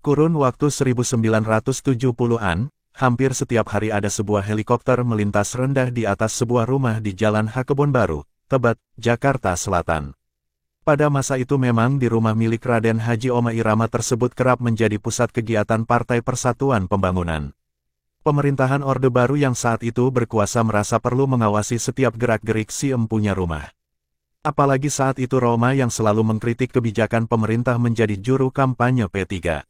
Kurun waktu 1970-an, hampir setiap hari ada sebuah helikopter melintas rendah di atas sebuah rumah di Jalan H. Kebon Baru, Tebet, Jakarta Selatan. Pada masa itu memang di rumah milik Raden Haji Oma Irama tersebut kerap menjadi pusat kegiatan Partai Persatuan Pembangunan. Pemerintahan Orde Baru yang saat itu berkuasa merasa perlu mengawasi setiap gerak-gerik si empunya rumah. Apalagi saat itu Roma yang selalu mengkritik kebijakan pemerintah menjadi juru kampanye P3.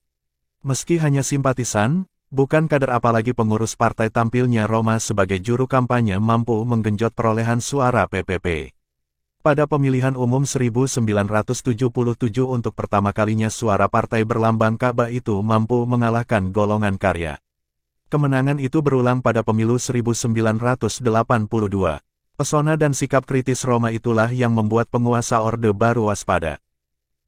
Meski hanya simpatisan, bukan kader apalagi pengurus partai, tampilnya Roma sebagai juru kampanye mampu menggenjot perolehan suara PPP. Pada pemilihan umum 1977 untuk pertama kalinya suara partai berlambang Ka'bah itu mampu mengalahkan golongan karya. Kemenangan itu berulang pada pemilu 1982. Pesona dan sikap kritis Roma itulah yang membuat penguasa Orde Baru waspada.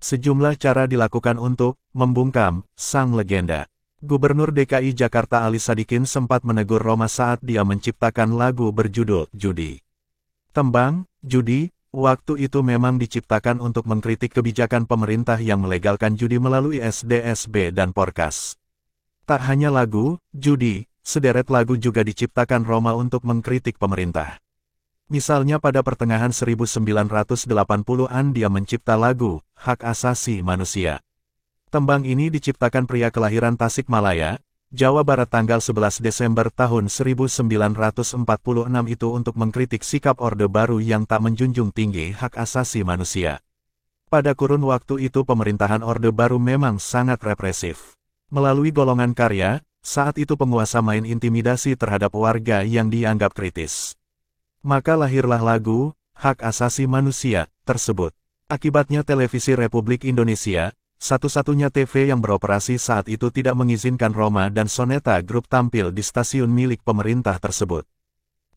Sejumlah cara dilakukan untuk membungkam sang legenda. Gubernur DKI Jakarta Ali Sadikin sempat menegur Roma saat dia menciptakan lagu berjudul Judi. Tembang Judi waktu itu memang diciptakan untuk mengkritik kebijakan pemerintah yang melegalkan judi melalui SDSB dan Porkas. Tak hanya lagu Judi, sederet lagu juga diciptakan Roma untuk mengkritik pemerintah. Misalnya pada pertengahan 1980-an dia mencipta lagu Hak Asasi Manusia. Tembang ini diciptakan pria kelahiran Tasikmalaya, Jawa Barat tanggal 11 Desember tahun 1946 itu untuk mengkritik sikap Orde Baru yang tak menjunjung tinggi hak asasi manusia. Pada kurun waktu itu pemerintahan Orde Baru memang sangat represif. Melalui golongan karya, saat itu penguasa main intimidasi terhadap warga yang dianggap kritis. Maka lahirlah lagu Hak Asasi Manusia tersebut. Akibatnya Televisi Republik Indonesia, satu-satunya TV yang beroperasi saat itu, tidak mengizinkan Roma dan Soneta Group tampil di stasiun milik pemerintah tersebut.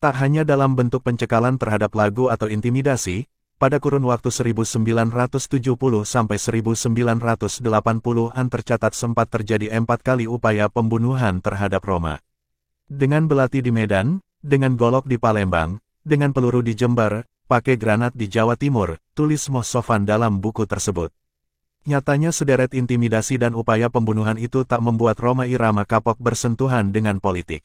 Tak hanya dalam bentuk pencekalan terhadap lagu atau intimidasi, pada kurun waktu 1970 sampai 1980-an tercatat sempat terjadi 4 kali upaya pembunuhan terhadap Roma. Dengan belati di Medan, dengan golok di Palembang, dengan peluru di Jember, pakai granat di Jawa Timur, tulis Moh Sofan dalam buku tersebut. Nyatanya sederet intimidasi dan upaya pembunuhan itu tak membuat Roma Irama kapok bersentuhan dengan politik.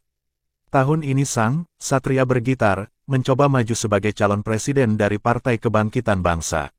Tahun ini sang Satria Bergitar mencoba maju sebagai calon presiden dari Partai Kebangkitan Bangsa.